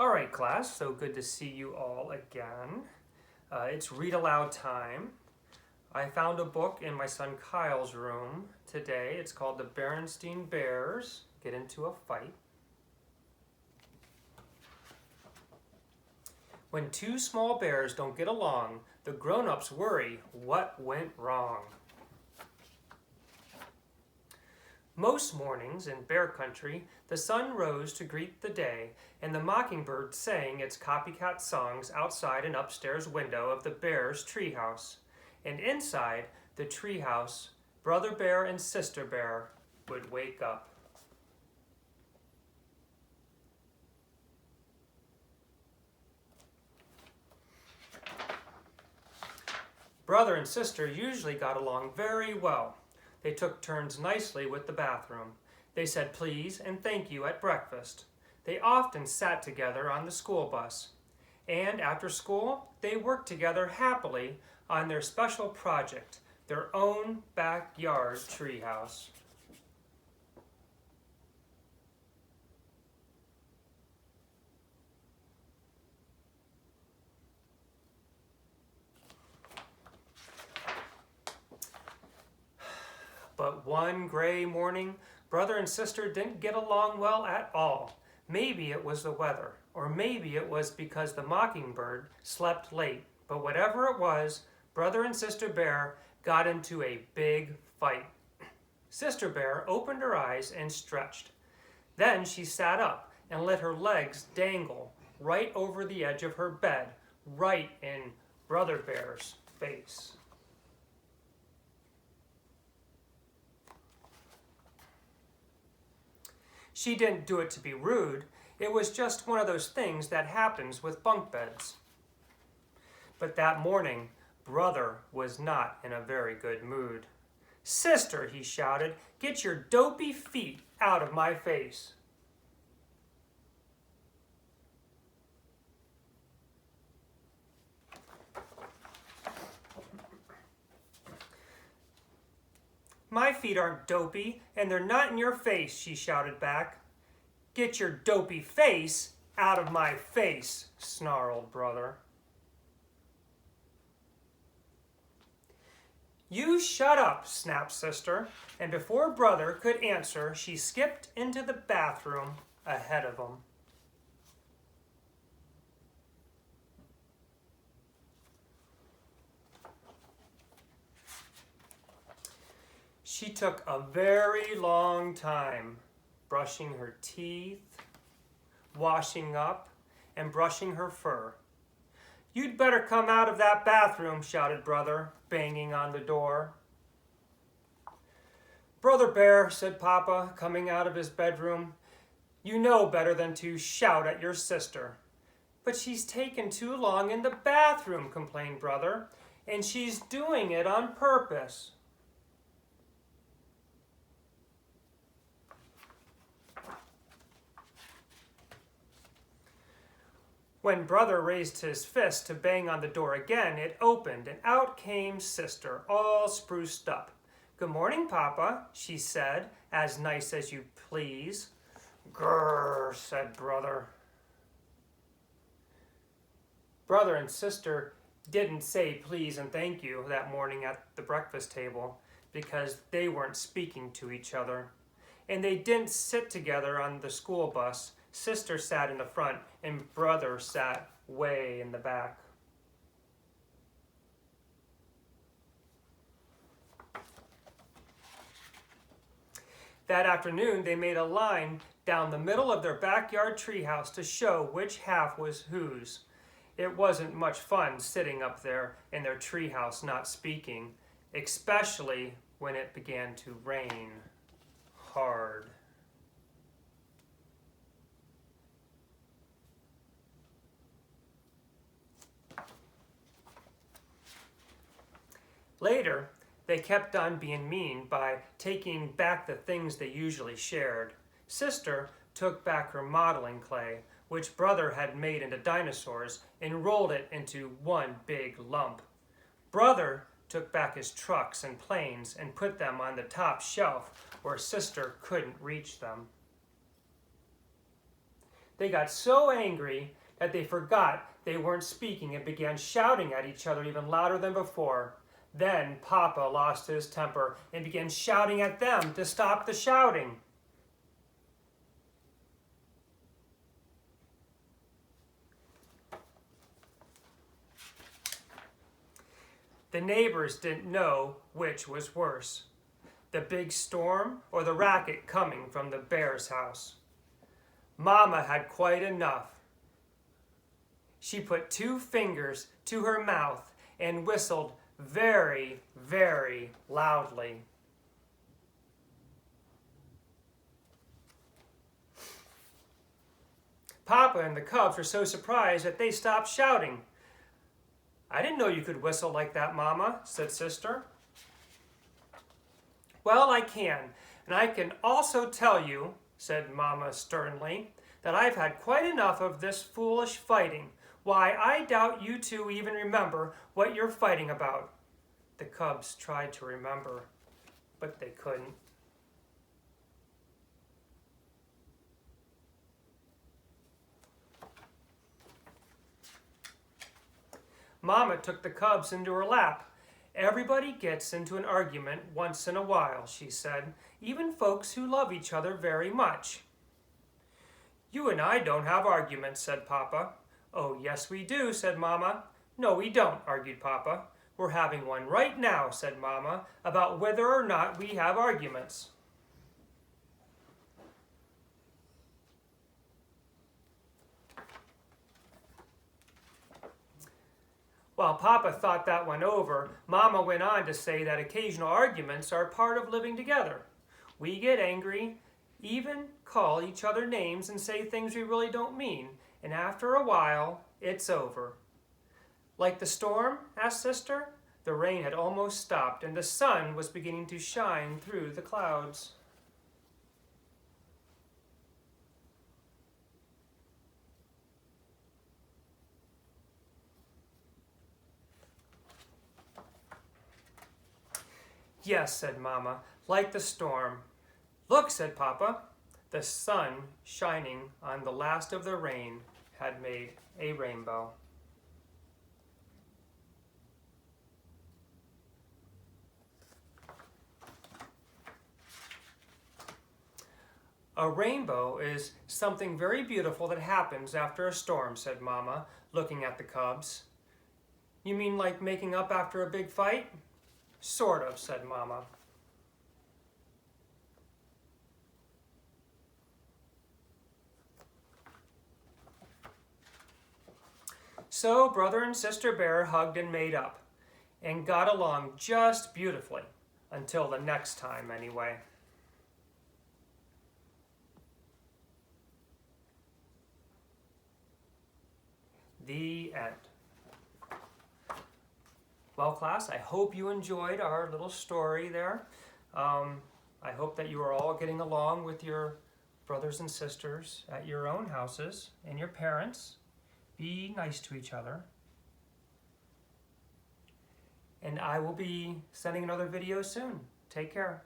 All right, class, so good to see you all again. It's read aloud time. I found a book in my son Kyle's room today. It's called The Berenstain Bears Get Into a Fight. When two small bears don't get along, the grown-ups worry what went wrong. Most mornings in bear country, the sun rose to greet the day, and the mockingbird sang its copycat songs outside an upstairs window of the bear's treehouse. And inside the treehouse, Brother Bear and Sister Bear would wake up. Brother and sister usually got along very well. They took turns nicely with the bathroom. They said please and thank you at breakfast. They often sat together on the school bus. And after school, they worked together happily on their special project, their own backyard treehouse. But one gray morning, brother and sister didn't get along well at all. Maybe it was the weather, or maybe it was because the mockingbird slept late. But whatever it was, Brother and Sister Bear got into a big fight. Sister Bear opened her eyes and stretched. Then she sat up and let her legs dangle right over the edge of her bed, right in Brother Bear's face. She didn't do it to be rude. It was just one of those things that happens with bunk beds. But that morning, Brother was not in a very good mood. "Sister," he shouted, "get your dopey feet out of my face." "My feet aren't dopey, and they're not in your face," she shouted back. "Get your dopey face out of my face," snarled Brother. "You shut up," snapped Sister, and before Brother could answer, she skipped into the bathroom ahead of him. She took a very long time brushing her teeth, washing up, and brushing her fur. "You'd better come out of that bathroom," shouted Brother, banging on the door. "Brother Bear," said Papa, coming out of his bedroom, "you know better than to shout at your sister." "But she's taken too long in the bathroom," complained Brother, "and she's doing it on purpose." When Brother raised his fist to bang on the door again, it opened, and out came Sister, all spruced up. "Good morning, Papa," she said, "as nice as you please." "Grrr," said Brother. Brother and Sister didn't say please and thank you that morning at the breakfast table because they weren't speaking to each other. And they didn't sit together on the school bus. Sister sat in the front and Brother sat way in the back. That afternoon, they made a line down the middle of their backyard treehouse to show which half was whose. It wasn't much fun sitting up there in their treehouse not speaking, especially when it began to rain hard. Later, they kept on being mean by taking back the things they usually shared. Sister took back her modeling clay, which Brother had made into dinosaurs, and rolled it into one big lump. Brother took back his trucks and planes and put them on the top shelf where Sister couldn't reach them. They got so angry that they forgot they weren't speaking and began shouting at each other even louder than before. Then Papa lost his temper and began shouting at them to stop the shouting. The neighbors didn't know which was worse, the big storm or the racket coming from the bear's house. Mama had quite enough. She put 2 fingers to her mouth and whistled very, very loudly. Papa and the cubs were so surprised that they stopped shouting. "I didn't know you could whistle like that, Mama," said Sister. "Well, I can, and I can also tell you," said Mama sternly, "that I've had quite enough of this foolish fighting. Why, I doubt you two even remember what you're fighting about." The cubs tried to remember, but they couldn't. Mama took the cubs into her lap. "Everybody gets into an argument once in a while," she said, "even folks who love each other very much." "You and I don't have arguments," said Papa. "Oh, yes we do," said Mama. "No, we don't," argued Papa. "We're having one right now," said Mama, "about whether or not we have arguments." While Papa thought that one over, Mama went on to say that occasional arguments are part of living together. We get angry, even call each other names and say things we really don't mean, and after a while, it's over. "Like the storm?" asked Sister. The rain had almost stopped, and the sun was beginning to shine through the clouds. "Yes," said Mama, "like the storm." "Look," said Papa. The sun, shining on the last of the rain, had made a rainbow. "A rainbow is something very beautiful that happens after a storm," said Mama, looking at the cubs. "You mean like making up after a big fight?" "Sort of," said Mama. So Brother and Sister Bear hugged and made up, and got along just beautifully, until the next time anyway. The end. Well, class, I hope you enjoyed our little story there. I hope that you are all getting along with your brothers and sisters at your own houses and your parents. Be nice to each other. And I will be sending another video soon. Take care.